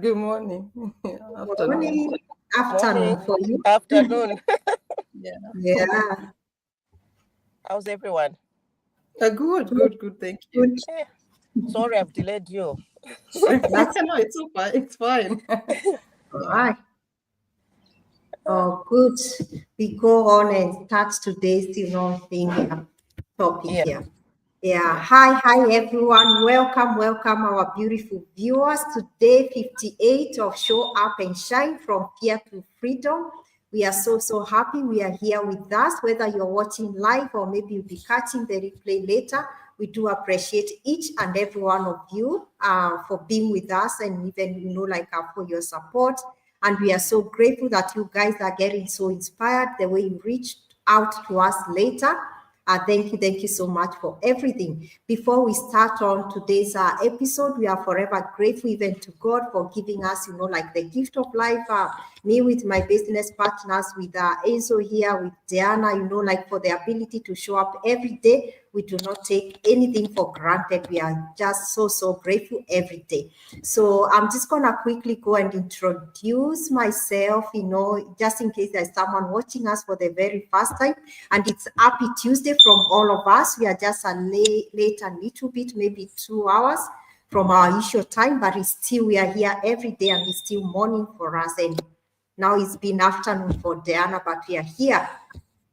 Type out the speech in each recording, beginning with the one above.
Good morning. Afternoon. Morning, afternoon Morning, for you. afternoon. Yeah. Yeah, How's everyone? Good. Thank you. good. Eh, sorry I've delayed you. That's No, it's so fine. It's fine. all Yeah. right. Oh, good. We go on and start today's, thing topic Yeah, here. Yeah. Yeah. Hi, everyone. Welcome, our beautiful viewers to day 58 of Show Up and Shine from Fear to Freedom. We are so happy we are here with us, whether you're watching live or maybe you'll be catching the replay later. We do appreciate each and every one of you for being with us and even, for your support. And we are so grateful that you guys are getting so inspired the way you reached out to us later. Thank you so much for everything. Before we start on today's episode, we are forever grateful even to God for giving us, the gift of life. Me with my business partners, with Hazel here, with Diana, for the ability to show up every day. We do not take anything for granted. We are just so grateful every day. So I'm just gonna quickly go and introduce myself, just in case there's someone watching us for the very first time. And it's Happy Tuesday from all of us. We are just late a little bit, maybe 2 hours from our usual time, but it's still, we are here every day and it's still morning for us. And now it's been afternoon for Diana, but we are here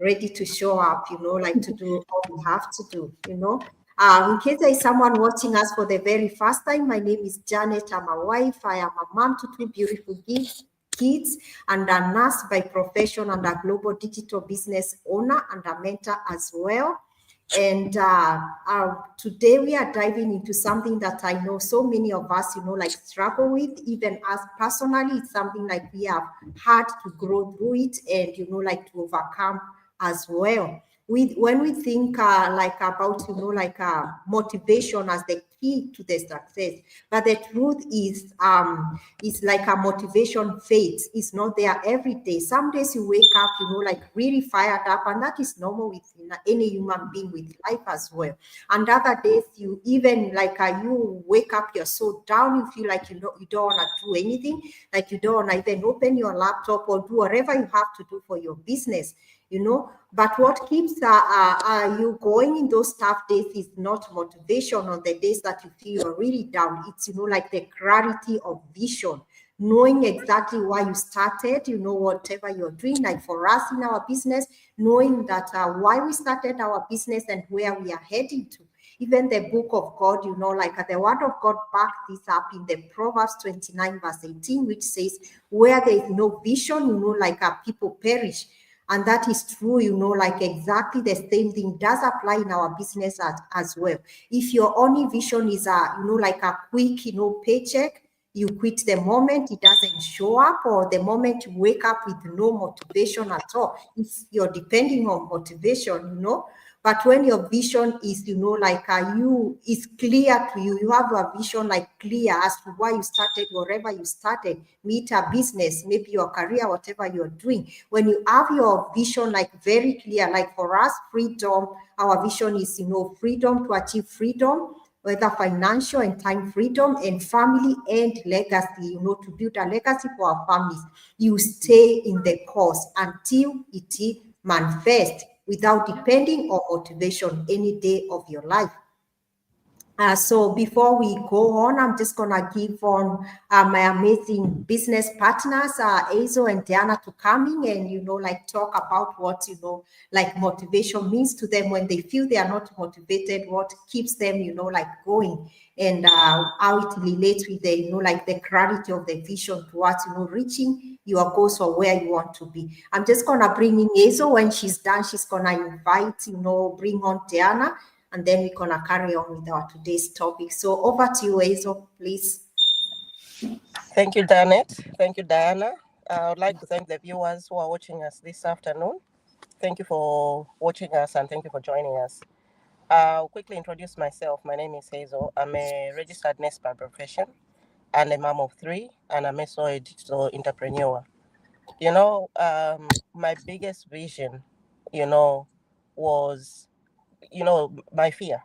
ready to show up, to do what we have to do, In case there is someone watching us for the very first time, my name is Jannet. I'm a wife. I am a mom to two beautiful kids and a nurse by profession and a global digital business owner and a mentor as well. And today we are diving into something that I know so many of us, struggle with, even us personally. It's something like we have had to grow through it and, to overcome as well. When we think about motivation as the key to the success, but the truth is like a motivation fades. It's not there every day. Some days you wake up really fired up, and that is normal with any human being with life as well. And other days you even you wake up, you're so down, you feel like you don't want to do anything, like you don't want to even open your laptop or do whatever you have to do for your business. But what keeps you going in those tough days is not motivation on the days that you feel you're really down. It's, like the clarity of vision, knowing exactly why you started, whatever you're doing. Like for us in our business, knowing that why we started our business and where we are heading to. Even the book of God, the word of God back this up in the Proverbs 29 verse 18, which says, where there is no vision, people perish. And that is true, exactly the same thing does apply in our business as well. If your only vision is a quick, paycheck, you quit the moment it doesn't show up, or the moment you wake up with no motivation at all. If you're depending on motivation, but when your vision is, is clear to you, you have a vision clear as to why you started wherever you started, meet a business, maybe your career, whatever you're doing. When you have your vision very clear, like for us, freedom, our vision is, freedom to achieve freedom, whether financial and time freedom, and family and legacy, to build a legacy for our families. You stay in the course until it manifests without depending on motivation any day of your life. So before we go on, I'm just gonna give on my amazing business partners, Hazel and Diana, to come in and talk about what motivation means to them when they feel they are not motivated, what keeps them going, and how it relates with the the clarity of the vision towards reaching your goals or where you want to be. I'm just gonna bring in Hazel. When she's done, she's gonna invite bring on Diana, and then we're gonna carry on with our today's topic. So over to you, Hazel, please. thank you, Jannet. Thank you, Diana. I would like to thank the viewers who are watching us this afternoon. Thank you for watching us and thank you for joining us. I'll quickly introduce myself. My name is Hazel. I'm a registered nurse by profession and a mom of three, and I'm also a digital entrepreneur. My biggest vision, was, my fear.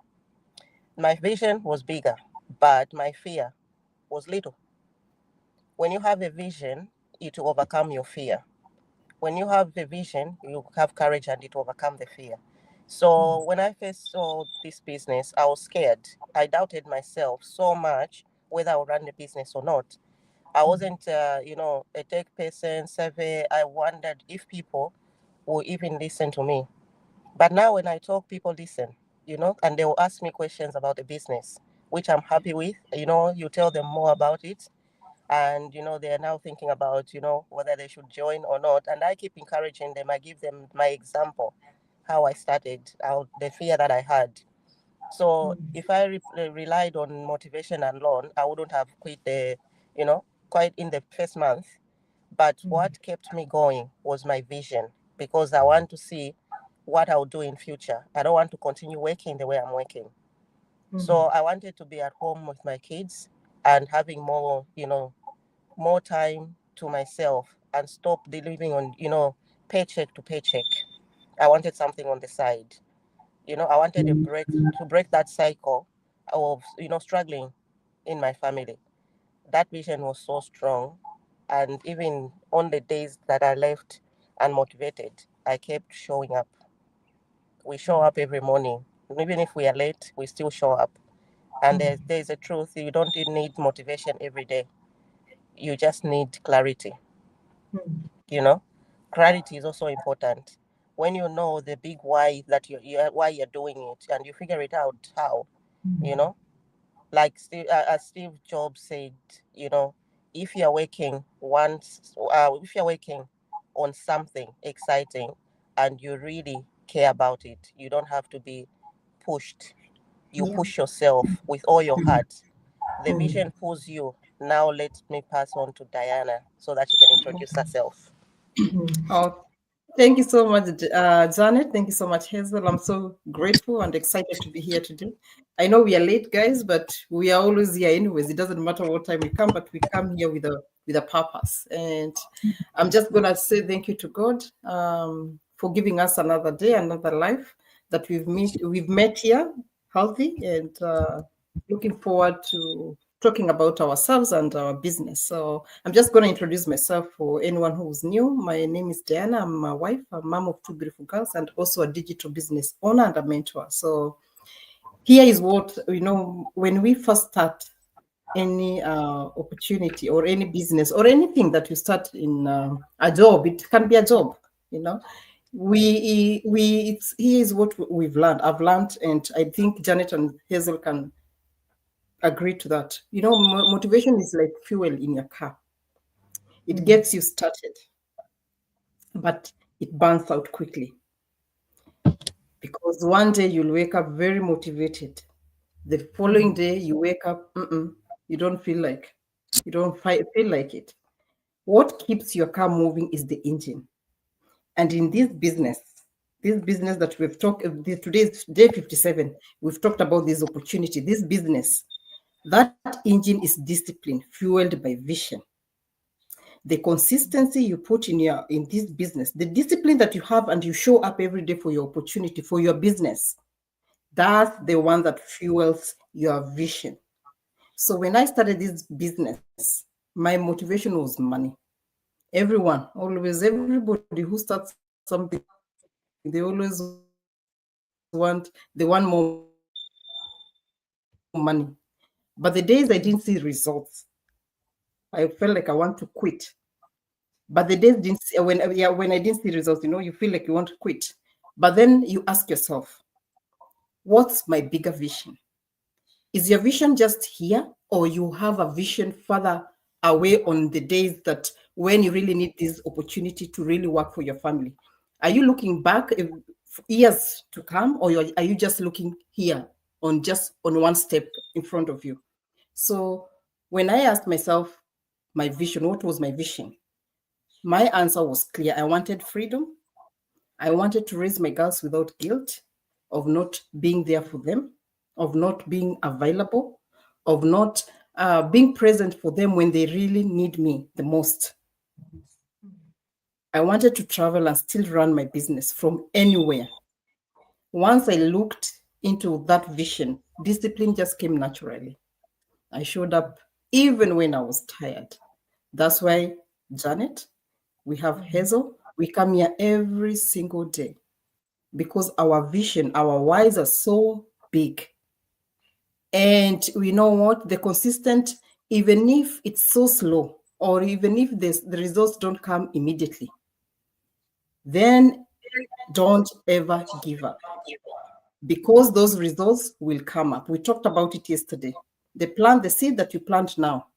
My vision was bigger, but my fear was little. When you have a vision, it will overcome your fear. When you have a vision, you have courage and it will overcome the fear. So when I first saw this business, I was scared. I doubted myself so much whether I would run the business or not. I wasn't, a tech person, survey. I wondered if people will even listen to me. But now when I talk, people listen, and they will ask me questions about the business, which I'm happy with. You tell them more about it. And, they are now thinking about, whether they should join or not. And I keep encouraging them. I give them my example, how I started, how the fear that I had. So if I relied on motivation alone, I wouldn't have quit quite in the first month. But what kept me going was my vision, because I want to see what I'll do in future. I don't want to continue working the way I'm working. So I wanted to be at home with my kids and having more time to myself and stop living on, paycheck to paycheck. I wanted something on the side. I wanted a break to break that cycle of, struggling in my family. That vision was so strong. And even on the days that I left unmotivated, I kept showing up. We show up every morning. Even if we are late, we still show up. And there's a truth. You don't need motivation every day. You just need clarity. You know, clarity is also important. When you know the big why that why you're doing it, and you figure it out how, you know, like as Steve Jobs said, if you're working if you're working on something exciting and you really care about it, you don't have to be pushed. You push yourself with all your heart. The vision pulls you. Now let me pass on to Diana so that she can introduce herself. Oh, thank you so much, Janet. Thank you so much, Hazel. I'm so grateful and excited to be here today. I know we are late, guys, but we are always here anyways. It doesn't matter what time we come, but we come here with a purpose. And I'm just gonna say thank you to God for giving us another day, another life that we've met here, healthy, and looking forward to talking about ourselves and our business. So I'm just going to introduce myself for anyone who's new. My name is Diana. I'm a wife, a mom of two beautiful girls, and also a digital business owner and a mentor. So here is what, when we first start any opportunity or any business or anything that you start in a job, it can be a job, here's what we've learned. I've learned, and I think Janet and Hazel can agree to that. Motivation is like fuel in your car. It gets you started, but it burns out quickly, because one day you'll wake up very motivated. The following day you wake up, you don't feel like, feel like it. What keeps your car moving is the engine. And in this business that we've talked, today's day 57, we've talked about this opportunity, this business. That engine is discipline fueled by vision. The consistency you put in this business, the discipline that you have, and you show up every day for your opportunity, for your business, that's the one that fuels your vision. So when I started this business, my motivation was money. Everybody who starts something, they always want more money. But the days I didn't see results, I felt like I want to quit. But the days didn't see, when I didn't see results, you feel like you want to quit. But then you ask yourself, what's my bigger vision? Is your vision just here, or you have a vision further away on the days that when you really need this opportunity to really work for your family? Are you looking back years to come, or are you just looking here on one step in front of you? So when I asked myself my vision, what was my vision? My answer was clear. I wanted freedom. I wanted to raise my girls without guilt of not being there for them, of not being available, of not being present for them when they really need me the most. I wanted to travel and still run my business from anywhere. Once I looked into that vision, discipline just came naturally. I showed up even when I was tired. That's why, Jannet, we have Hazel, we come here every single day because our vision, our whys are so big. And we know what? The consistent, even if it's so slow, or even if the results don't come immediately, then don't ever give up, because those results will come up. We talked about it yesterday. The seed that you plant now,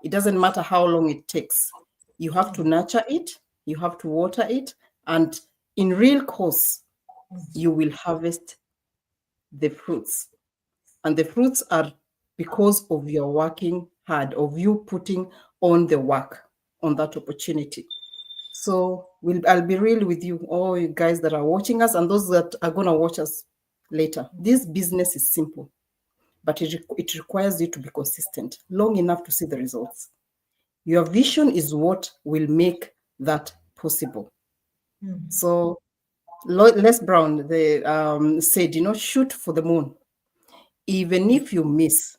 it doesn't matter how long it takes. You have to nurture it, you have to water it, and in real course, you will harvest the fruits. And the fruits are because of your working hard, of you putting on the work on that opportunity. So I'll be real with you, all you guys that are watching us and those that are going to watch us later. This business is simple, but it requires you to be consistent long enough to see the results. Your vision is what will make that possible. So Les Brown said, shoot for the moon. Even if you miss,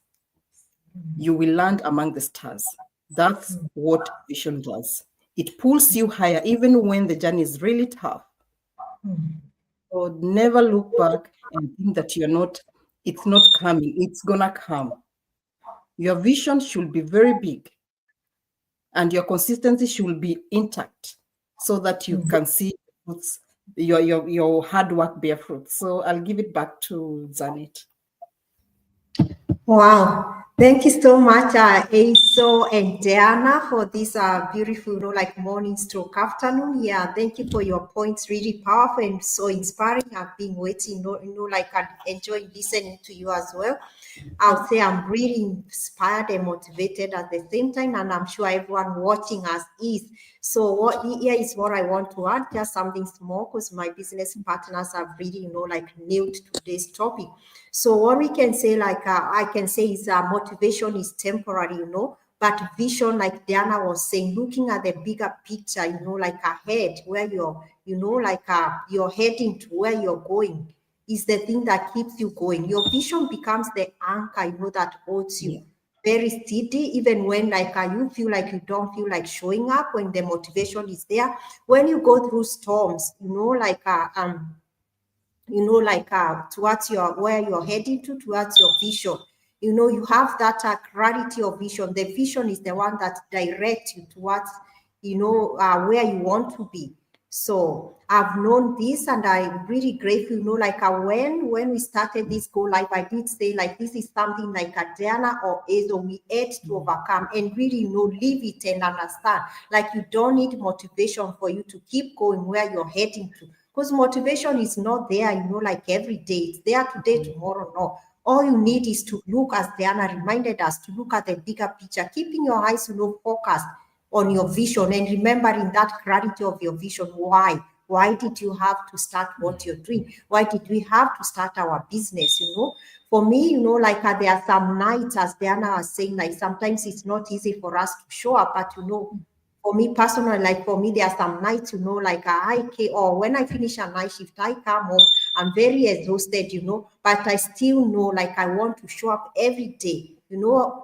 you will land among the stars. That's what vision does. It pulls you higher, even when the journey is really tough. So never look back and think that it's not coming. It's gonna come. Your vision should be very big, and your consistency should be intact, so that you can see fruits, your hard work bear fruit. So I'll give it back to Jannet. Wow. Thank you so much, Hazel and Diana, for this beautiful, morning stroke afternoon. Yeah, thank you for your points. Really powerful and so inspiring. I've been waiting, and enjoying listening to you as well. I'll say I'm really inspired and motivated at the same time, and I'm sure everyone watching us is. So here is what I want to add, just something small, because my business partners have really, nailed today's topic. So what we can say, I can say is motivation is temporary, but vision, like Diana was saying, looking at the bigger picture, ahead, where you're heading to, where you're going, is the thing that keeps you going. Your vision becomes the anchor, that holds you very steady, even when you feel like you don't feel like showing up, when the motivation is there. When you go through storms, towards where you're heading towards your vision, you have that clarity of vision. The vision is the one that directs you towards, where you want to be. So I've known this, and I'm really grateful, when we started this Go Live, I did say, this is something like a Diana or Hazel, we had to overcome, and really, leave it and understand, you don't need motivation for you to keep going where you're heading to. Because motivation is not there, every day. It's there today, tomorrow, no. All you need is to look, as Diana reminded us, to look at the bigger picture, keeping your eyes, focused on your vision, and remembering that clarity of your vision. Why? Why did you have to start what you're doing? Why did we have to start our business? For me, there are some nights, as Diana was saying, sometimes it's not easy for us to show up, but for me personally, there are some nights, or when I finish a night shift, I come home, I'm very exhausted, but I still know, I want to show up every day,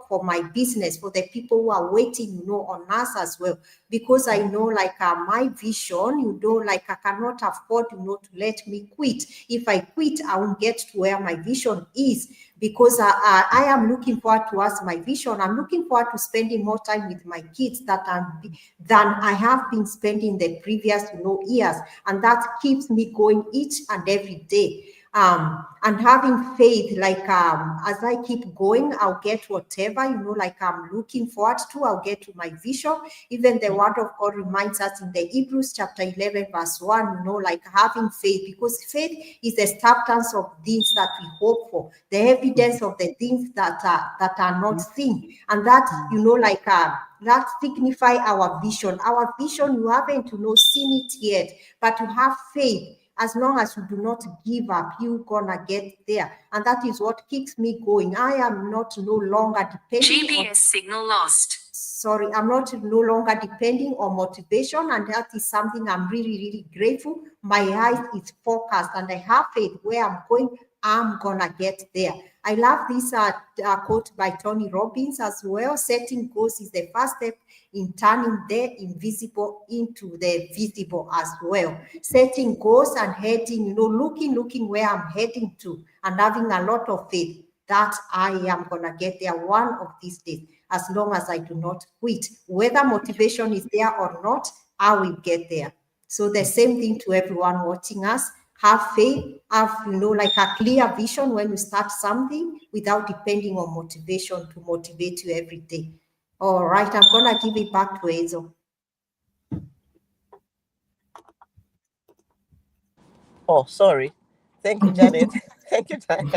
for my business, for the people who are waiting, on us as well, because I know, my vision, I cannot afford, to let me quit. If I quit, I won't get to where my vision is, because I am looking forward towards my vision. I'm looking forward to spending more time with my kids than I have been spending the previous, years, and that keeps me going each and every day. And having faith, as I keep going, I'll get whatever, I'm looking forward to, I'll get to my vision. Even the word of God reminds us in the Hebrews chapter 11, verse 1, having faith, because faith is the substance of things that we hope for, the evidence of the things that are not seen. And that, that signify our vision. Our vision, you haven't, seen it yet, but you have faith. As long as you do not give up, you're gonna get there. And that is what keeps me going. I am not no longer depending GPS signal lost. I'm not no longer depending on motivation, and that is something I'm really, really grateful. My eyes is focused, and I have faith where I'm going, I'm gonna get there. I love this quote by Tony Robbins as well. Setting goals is the first step in turning the invisible into the visible as well. Setting goals and heading, looking where I'm heading to, and having a lot of faith that I am gonna get there one of these days, as long as I do not quit. Whether motivation is there or not, I will get there. So the same thing to everyone watching us. Have faith, have like a clear vision when you start something without depending on motivation to motivate you every day. All right, I'm gonna give it back to Hazel. Oh, sorry. Thank you, Jannet. Thank you, Diana.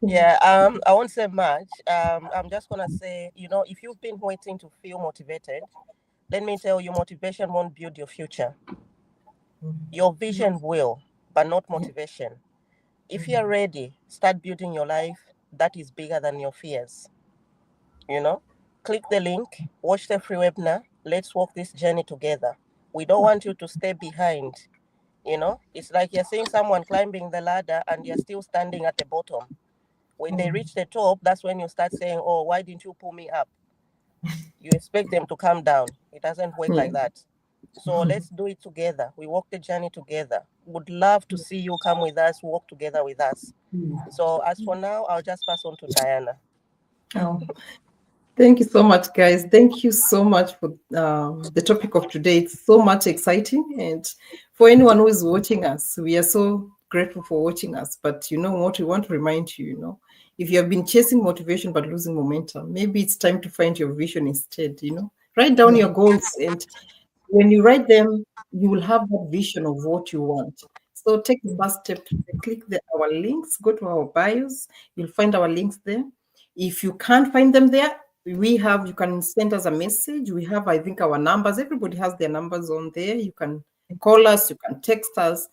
Yeah, I won't say much. I'm just gonna say, if you've been waiting to feel motivated, let me tell you, motivation won't build your future. Your vision will, but not motivation. If you're ready, start building your life that is bigger than your fears. Click the link, watch the free webinar. Let's walk this journey together. We don't want you to stay behind. It's like you're seeing someone climbing the ladder and you're still standing at the bottom. When they reach the top, that's when you start saying, oh, why didn't you pull me up? You expect them to come down. It doesn't work like that. So let's do it together. We walk the journey together. Would love to see you come with us, walk together with us. So as for now, I'll just pass on to Diana. Oh, thank you so much, guys. Thank you so much for the topic of today. It's so much exciting. And for anyone who is watching us, we are so grateful for watching us. But you know what? We want to remind you, if you have been chasing motivation but losing momentum, maybe it's time to find your vision instead. Write down your goals, and when you write them, you will have that vision of what you want. So take the first step, click our links, go to our bios, you'll find our links there. If you can't find them there, you can send us a message. We have, I think, our numbers. Everybody has their numbers on there. You can call us, you can text us,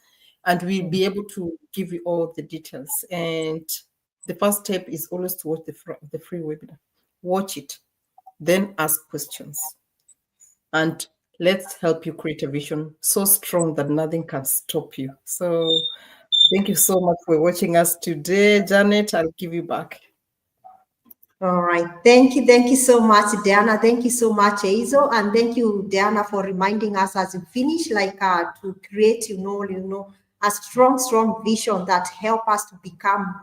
and we'll be able to give you all the details. And the first step is always to watch the free webinar. Watch it, then ask questions. And let's help you create a vision so strong that nothing can stop you. So thank you so much for watching us today. Jannet, I'll give you back. All right. Thank you so much, Diana. Thank you so much, Hazel. And thank you, Diana, for reminding us as you finish, to create, a strong vision that help us to become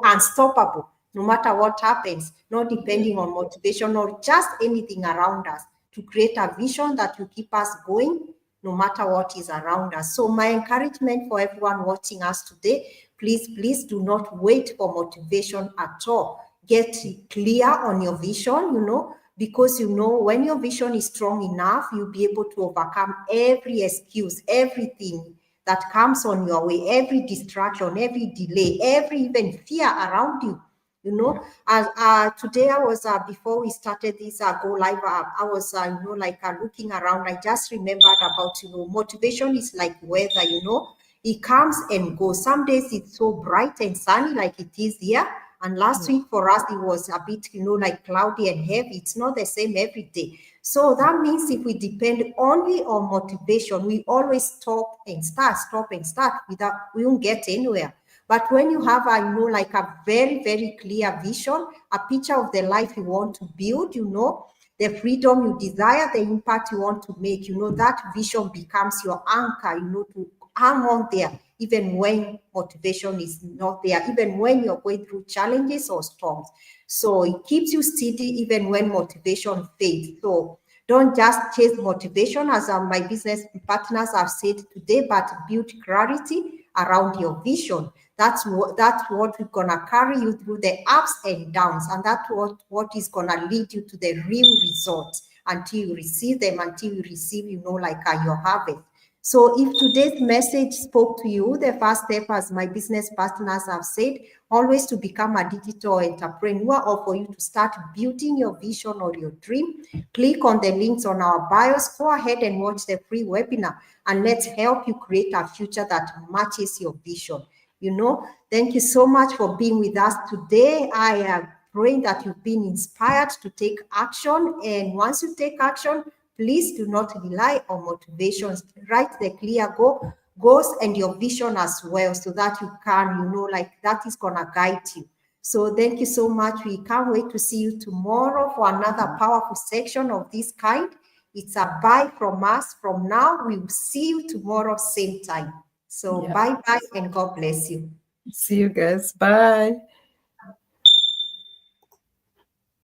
unstoppable, no matter what happens, not depending on motivation or just anything around us, to create a vision that will keep us going no matter what is around us. So my encouragement for everyone watching us today, please do not wait for motivation at all. Get clear on your vision, because when your vision is strong enough, you'll be able to overcome every excuse, everything that comes on your way, every distraction, every delay, every even fear around you. Today I was before we started this go live, I was looking around. I just remembered about motivation is like weather. It comes and goes. Some days it's so bright and sunny like it is here, and last week for us it was a bit cloudy and heavy. It's not the same every day. So that means if we depend only on motivation, we always stop and start we won't get anywhere. But when you have a very, very clear vision, a picture of the life you want to build, the freedom you desire, the impact you want to make, that vision becomes your anchor, to hang on there, even when motivation is not there, even when you're going through challenges or storms. So it keeps you steady even when motivation fades. So don't just chase motivation, as my business partners have said today, but build clarity around your vision. That's what is gonna carry you through the ups and downs, and that's what is gonna lead you to the real results until you receive them, until you receive, your harvest. So if today's message spoke to you, the first step, as my business partners have said, always to become a digital entrepreneur, or for you to start building your vision or your dream, click on the links on our bios. Go ahead and watch the free webinar, and let's help you create a future that matches your vision. Thank you so much for being with us today. I praying that you've been inspired to take action. And once you take action, please do not rely on motivations. Write the clear goals and your vision as well, so that you can, like that is gonna guide you. So thank you so much. We can't wait to see you tomorrow for another powerful section of this kind. It's a bye from us. From now, we will see you tomorrow, same time. So bye-bye and God bless you. See you guys. Bye.